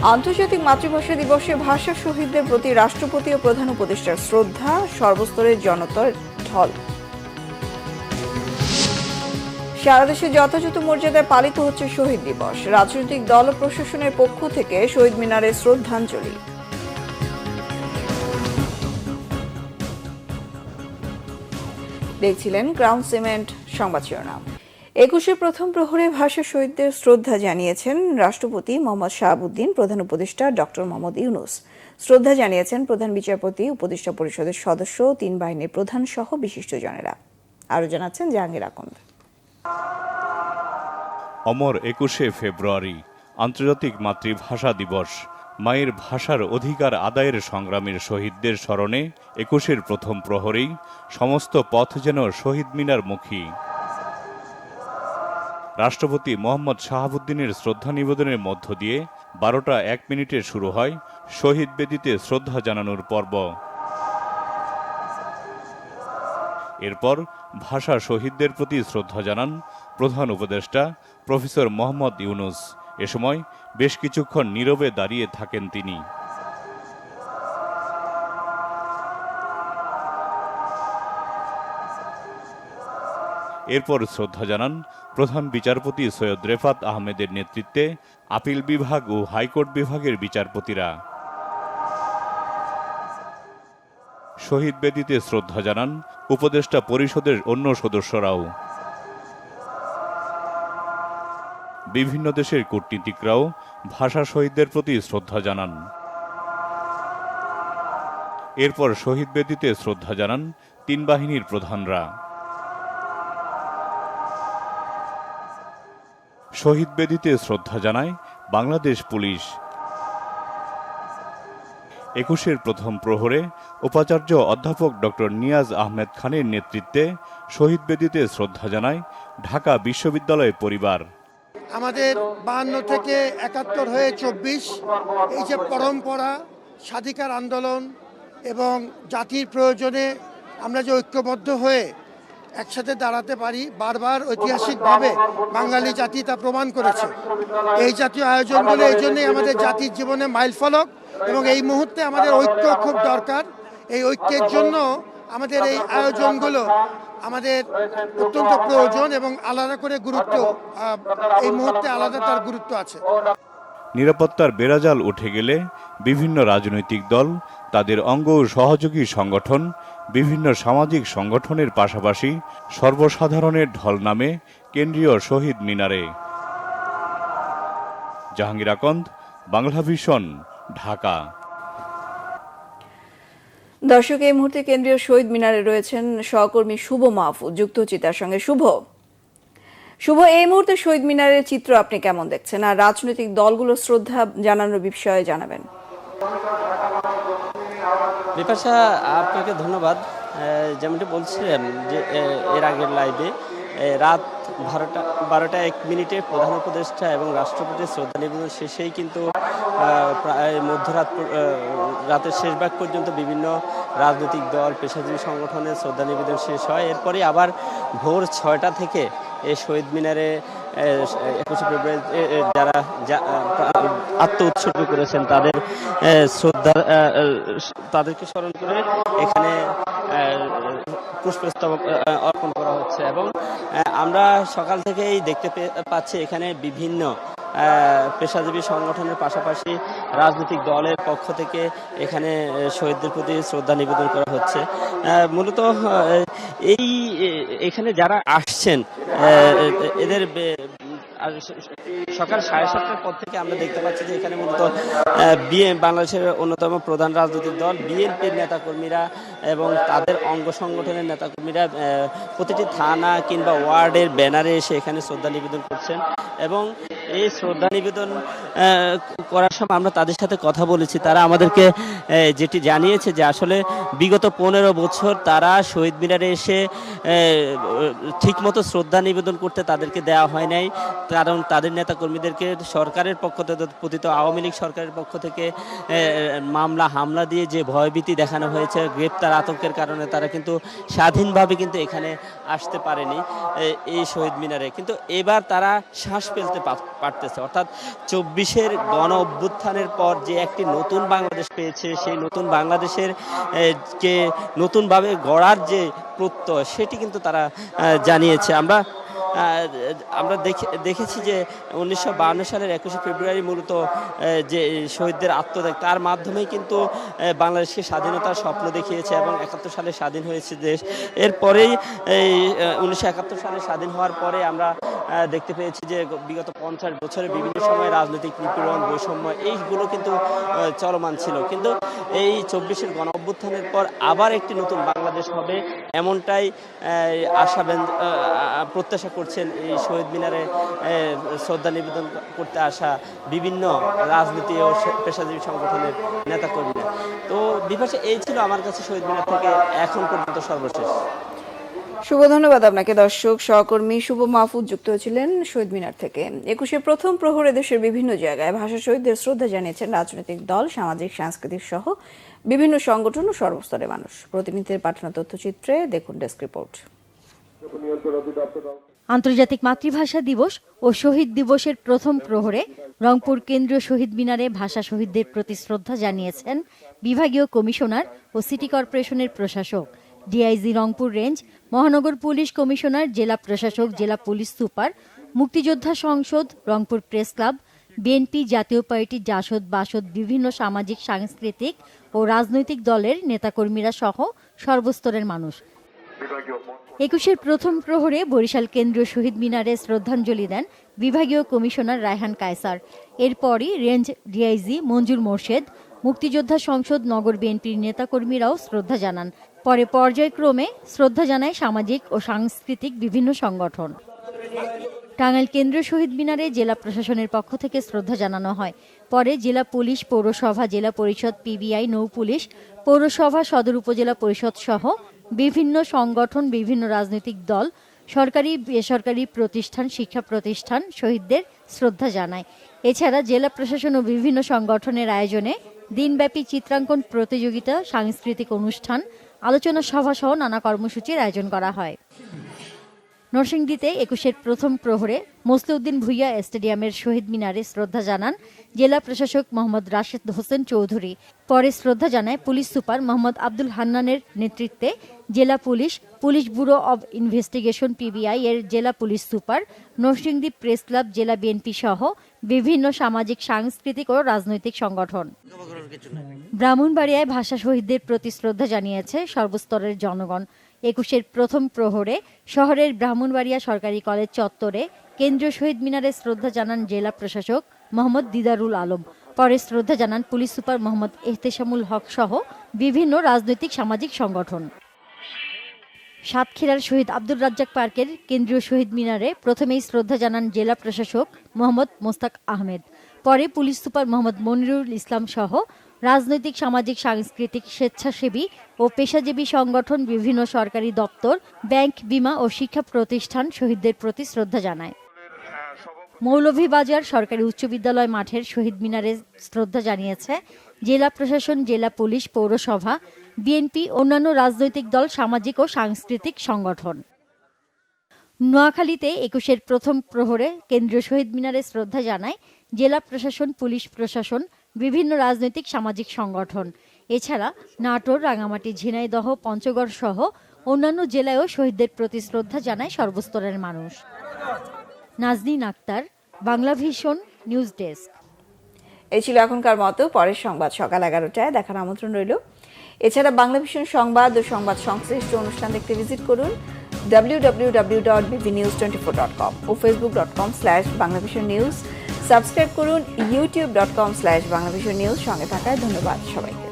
আন্তর্জাতিক মাতৃভাষা দিবসে ভাষা শহীদদের প্রতি রাষ্ট্রপতি ও প্রধান উপদেষ্টার শ্রদ্ধা, সর্বস্তরের জনতার ঢল। সারা দেশে যথাযথ মর্যাদায় পালিত হচ্ছে শহীদ দিবস। রাজনৈতিক দল ও প্রশাসনের পক্ষ থেকে শহীদ মিনারে শ্রদ্ধাঞ্জলি। দেখছিলেন ক্রাউন সিমেন্ট সংবাদ শিরোনাম। ২১শে প্রথম প্রহরে ভাষা শহীদদের শ্রদ্ধা জানিয়েছেন রাষ্ট্রপতি মোহাম্মদ শাহাবুদ্দিন, প্রধান উপদেষ্টা ডক্টর মোহাম্মদ ইউনূস। শ্রদ্ধা জানিয়েছেন প্রধান বিচারপতি, উপদেষ্টা পরিষদের সদস্য, ৩ বাহিনীর প্রধান সহ বিশিষ্টজনেরা। আরও জানাচ্ছেন জাহাঙ্গীর আকন্দ। অমর ২১শে ফেব্রুয়ারি, আন্তর্জাতিক মাতৃভাষা দিবস। মায়ের ভাষার অধিকার আদায়ের সংগ্রামের শহীদদের স্মরণে ২১এর প্রথম প্রহরেই সমস্ত পথ যেন শহীদ মিনার মুখী। রাষ্ট্রপতি মোহাম্মদ শাহাবুদ্দিনের শ্রদ্ধা নিবেদনের মধ্য দিয়ে ১২টা ১ মিনিটে শুরু হয় শহীদ বেদিতে শ্রদ্ধা জানানোর পর্ব। এরপর ভাষা শহীদদের প্রতি শ্রদ্ধা জানান প্রধান উপদেষ্টা প্রফেসর মোহাম্মদ ইউনূস। এ সময় বেশ কিছুক্ষণ নীরবে দাঁড়িয়ে থাকেন তিনি। এরপর শ্রদ্ধা জানান প্রধান বিচারপতি সৈয়দ রেফাত আহমেদের নেতৃত্বে আপিল বিভাগ ও হাইকোর্ট বিভাগের বিচারপতিরা। শহীদ বেদিতে শ্রদ্ধা জানান উপদেষ্টা পরিষদের অন্য সদস্যরাও। বিভিন্ন দেশের কূটনীতিকরাও ভাষা শহীদদের প্রতি শ্রদ্ধা জানান। এরপর শহীদ বেদিতে শ্রদ্ধা জানান ৩ বাহিনীর প্রধানরা। শহীদ বেদিতে শ্রদ্ধা জানায় বাংলাদেশ পুলিশ। ২১এর প্রথম প্রহরে উপাচার্য অধ্যাপক ডক্টর নিয়াজ আহমেদ খানের নেতৃত্বে শহীদ বেদিতে শ্রদ্ধা জানায় ঢাকা বিশ্ববিদ্যালয় পরিবার। আমাদের ৫২ থেকে ৭১ হয়ে ২৪, এই যে পরম্পরা, স্বাধিকার আন্দোলন এবং জাতির প্রয়োজনে আমরা যে ঐক্যবদ্ধ হয়ে একসাথে দাঁড়াতে পারি, বারবার ঐতিহাসিকভাবে বাঙালি জাতি তা প্রমাণ করেছে। এই জাতীয় আয়োজনগুলো এই জন্যই আমাদের জাতির জীবনে মাইলফলক এবং এই মুহূর্তে আমাদের ঐক্য খুব দরকার। এই ঐক্যের জন্য আমাদের এই আয়োজনগুলো আমাদের অত্যন্ত প্রয়োজন এবং আলাদা করে গুরুত্ব, এই মুহূর্তে আলাদা তার গুরুত্ব আছে। নিরাপত্তার বেড়াজাল উঠে গেলে বিভিন্ন রাজনৈতিক দল, তাদের অঙ্গ ও সহযোগী সংগঠন, বিভিন্ন সামাজিক সংগঠনের পাশাপাশি সর্বসাধারণের ঢল নামে কেন্দ্রীয় শহীদ মিনারে। জাহাঙ্গীর আকন্দ, বাংলা ভিশন, ঢাকা। দর্শক, এই মুহূর্তে কেন্দ্রীয় শহীদ মিনারে রয়েছেন সহকর্মী শুভ মাহফুজ, যুক্ত হচ্ছি তার সঙ্গে। শুভ, এই মুহূর্তে শহীদ মিনারের চিত্র আপনি কেমন দেখছেন, আর রাজনৈতিক দলগুলো শ্রদ্ধা জানানোর বিষয়ে জানাবেন। বিপাশা, আপনাকে ধন্যবাদ। যেমনটি বলছিলেন যে এর আগের লাইভে রাত ১২টা ১ মিনিটে প্রধান উপদেষ্টা এবং রাষ্ট্রপতির শ্রদ্ধা নিবেদন শেষেই কিন্তু প্রায় মধ্যরাত, রাতের শেষ ভাগ পর্যন্ত বিভিন্ন রাজনৈতিক দল, পেশাজীবী সংগঠনের শ্রদ্ধা নিবেদন শেষ হয়। এরপরে আবার ভোর ৬টা থেকে এই শহীদ মিনারে ২১শে ফেব্রুয়ারি যারা আত্ম উৎসর্গ করেছেন তাদের শ্রদ্ধা, তাদেরকে স্মরণ করে এখানে পুষ্পস্তবক অর্পণ করা হচ্ছে। এবং আমরা সকাল থেকেই দেখতে পাচ্ছি এখানে বিভিন্ন পেশাজীবী সংগঠনের পাশাপাশি রাজনৈতিক দলের পক্ষ থেকে এখানে শহীদদের প্রতি শ্রদ্ধা নিবেদন করা হচ্ছে। মূলত এখানে যারা আসছেন এদের সকাল ৭:৩০টার পর থেকে আমরা দেখতে পাচ্ছি যে এখানে মূলত বাংলাদেশের অন্যতম প্রধান রাজনৈতিক দল বিএনপির নেতাকর্মীরা এবং তাদের অঙ্গ সংগঠনের নেতাকর্মীরা প্রতিটি থানা কিংবা ওয়ার্ডের ব্যানারে এসে এখানে শ্রদ্ধা নিবেদন করছেন। এবং এই শ্রদ্ধা নিবেদন করার সময় আমরা তাদের সাথে কথা বলেছি। তারা আমাদেরকে যেটি জানিয়েছে যে আসলে বিগত ১৫ বছর তারা শহীদ মিনারে এসে ঠিকমতো শ্রদ্ধা নিবেদন করতে তাদেরকে দেওয়া হয় নাই, কারণ তাদের নেতাকর্মীদেরকে সরকারের পক্ষ থেকে, পতিত আওয়ামী লীগ সরকারের পক্ষ থেকে মামলা হামলা দিয়ে যে ভয়ভীতি দেখানো হয়েছে, গ্রেপ্তার আতঙ্কের কারণে তারা কিন্তু স্বাধীনভাবে কিন্তু এখানে আসতে পারেনি এই শহীদ মিনারে। কিন্তু এবার তারা শ্বাস ফেলতে পারতেছে। অর্থাৎ 24-এর গণ অভ্যুত্থানের পর যে একটি নতুন বাংলাদেশ পেয়েছে, সেই নতুন বাংলাদেশের কে নতুনভাবে গড়ার যে প্রত্যয় সেটি কিন্তু তারা জানিয়েছে। আমরা দেখেছি যে 1952 সালের 21শে ফেব্রুয়ারি মূলত যে শহীদদের আত্মত্যাগ, তার মাধ্যমেই কিন্তু বাংলাদেশকে স্বাধীনতার স্বপ্ন দেখিয়েছে এবং 71 সালে স্বাধীন হয়েছে দেশ। এরপরেই এই 1971 সালে স্বাধীন হওয়ার পরে আমরা দেখতে পেয়েছি যে বিগত 50 বছরে বিভিন্ন সময় রাজনৈতিক নিপীড়ন, বৈষম্য এইগুলো কিন্তু চলমান ছিল। কিন্তু এই 24-এর গণ অভ্যুত্থানের পর আবার একটি নতুন বাংলাদেশ হবে এমনটাই প্রত্যাশা করছেন এই শহীদ মিনারে শ্রদ্ধা নিবেদন করতে আসা বিভিন্ন রাজনীতি ও পেশাজীবী সংগঠনের নেতাকর্মীরা। তো বিপাশা, এই ছিল আমার কাছে শহীদ মিনার থেকে এখন পর্যন্ত সর্বশেষ। শুভ, ধন্যবাদ আপনাকে। দর্শক, সহকর্মী শুভ মাহফুজ যুক্ত হয়েছিলেন শহীদ মিনার থেকে। 21শে প্রথম প্রহরে দেশের বিভিন্ন জায়গায় ভাষা শহীদদের শ্রদ্ধা জানিয়েছেন রাজনৈতিক দল, সামাজিক সাংস্কৃতিক সহ বিভিন্ন সংগঠন ও সর্বস্তরের মানুষ। প্রতিনিধিদের পাঠানো তথ্যচিত্রে দেখুন ডেস্ক রিপোর্ট। আন্তর্জাতিক মাতৃভাষা দিবস ও শহীদ দিবসের প্রথম প্রহরে রংপুর কেন্দ্রীয় শহীদ মিনারে ভাষা শহীদদের প্রতি শ্রদ্ধা জানিয়েছেন বিভাগীয় কমিশনার ও সিটি কর্পোরেশনের প্রশাসক, ডিআইজি রংপুর রেঞ্জ, মহানগর পুলিশ কমিশনার, জেলা প্রশাসক, জেলা পুলিশ সুপার, মুক্তিযোদ্ধা সংসদ, রংপুর প্রেস ক্লাব, বিএনপি, জাতীয় পার্টি, জাসদ, বাসদ, বিভিন্ন সামাজিক সাংস্কৃতিক ও রাজনৈতিক দলের নেতাকর্মীরা সহ সর্বস্তরের মানুষ। 21শে প্রথম প্রহরে বরিশাল কেন্দ্রীয় শহীদ মিনারে শ্রদ্ধাঞ্জলি দেন বিভাগীয় কমিশনার রায়হান কায়সার। এরপরই রেঞ্জ ডিআইজি মঞ্জুর মোর্শেদ, মুক্তিযোদ্ধা সংসদ, নগর বিএনপির নেতাকর্মীরাও শ্রদ্ধা জানান। পরে পর্যায়ক্রমে শ্রদ্ধা জানায় সামাজিক ও সাংস্কৃতিক বিভিন্ন সংগঠন। টাঙ্গাইল কেন্দ্রীয় শহীদ মিনারে জেলা প্রশাসনের পক্ষ থেকে শ্রদ্ধা জানানো হয়। পরে জেলা পুলিশ, পৌরসভা, জেলা পরিষদ, পিবিআই, নৌ পুলিশ, পৌরসভা, সদর উপজেলা পরিষদ সহ বিভিন্ন সংগঠন, বিভিন্ন রাজনৈতিক দল, সরকারি বেসরকারি প্রতিষ্ঠান, শিক্ষা প্রতিষ্ঠান শহীদদের শ্রদ্ধা জানায়। এছাড়া জেলা প্রশাসন ও বিভিন্ন সংগঠনের আয়োজনে দিনব্যাপী চিত্রাঙ্কন প্রতিযোগিতা, সাংস্কৃতিক অনুষ্ঠান, আলোচনা সভা সহ নানা কর্মসূচির আয়োজন করা হয়। নরসিংদীতে 21শে প্রথম প্রহরে মসলিউদ্দিন ভূঁইয়া স্টেডিয়ামের শহীদ মিনারে শ্রদ্ধা জানান জেলা প্রশাসক মোহাম্মদ রাশেদ হোসেন চৌধুরী। পরে শ্রদ্ধা জানায় পুলিশ সুপার মোহাম্মদ আব্দুল হান্নানের নেতৃত্বে জেলা police, police bureau of investigation PBI এর জেলা police super, Narsingdi press club, জেলা বিএনপি সহ বিভিন্ন সামাজিক সাংস্কৃতিক ও রাজনৈতিক সংগঠন। ব্রাহ্মণবাড়িয়ায় ভাষা শহীদদের প্রতি শ্রদ্ধা জানিয়েছে সর্বস্তরের জনগণ। 21শে প্রথম প্রহরে শহরের ব্রাহ্মণবাড়িয়া সরকারি কলেজ চত্বরে কেন্দ্রীয় শহীদ মিনারে শ্রদ্ধা জানান জেলা প্রশাসক মোহাম্মদ দিদারুল আলম। পরে শ্রদ্ধা জানান পুলিশ সুপার মোহাম্মদ এহতেশামুল হক সহ বিভিন্ন রাজনৈতিক সামাজিক সংগঠন। সাতক্ষীরার শহীদ আব্দুর রাজ্জাক পার্কের কেন্দ্রীয় শহীদ মিনারে প্রথমেই শ্রদ্ধা জানান জেলা প্রশাসক মোহাম্মদ মোস্তাক আহমেদ। পরে পুলিশ সুপার মোহাম্মদ মনিরুল ইসলাম সহ রাজনৈতিক, সামাজিক, সাংস্কৃতিক, স্বেচ্ছাসেবী ও পেশাজীবী সংগঠন, বিভিন্ন সরকারি দপ্তর, ব্যাংক, বীমা ও শিক্ষা প্রতিষ্ঠান শহীদদের প্রতি শ্রদ্ধা জানায়। মৌলভীবাজার সরকারি উচ্চ বিদ্যালয় মাঠের শহীদ মিনারে শ্রদ্ধা জানিয়েছে জেলা প্রশাসন, জেলা পুলিশ, পৌরসভা, বিএনপি, অন্যান্য রাজনৈতিক দল, সামাজিক ও সাংস্কৃতিক সংগঠন। নোয়াখালীতে 21শে প্রথম প্রহরে কেন্দ্রীয় শহীদ মিনারে শ্রদ্ধা জানায় জেলা প্রশাসন, পুলিশ প্রশাসন, বিভিন্ন রাজনৈতিক সামাজিক সংগঠন। এছাড়া নাটোর, রাঙামাটি, ঝিনাইদহ, পঞ্চগড় সহ অন্যান্য জেলায়ও শহীদদের প্রতি শ্রদ্ধা জানায় সর্বস্তরের মানুষ। Nazneen Akter, Bangla Vision news desk. এই ছিল এখনকার মতো। পরের সংবাদ সকাল 11টায় দেখার আমন্ত্রণ রইল। এছাড়া বাংলা ভিশন সংবাদ ও সংবাদ সংশ্লিষ্ট অনুষ্ঠান দেখতে ভিজিট করুন www.bbnews24.com ও facebook.com/banglavisionnews। সাবস্ক্রাইব করুন youtube.com/banglavisionnews। সঙ্গে থাকায় ধন্যবাদ সবাইকে।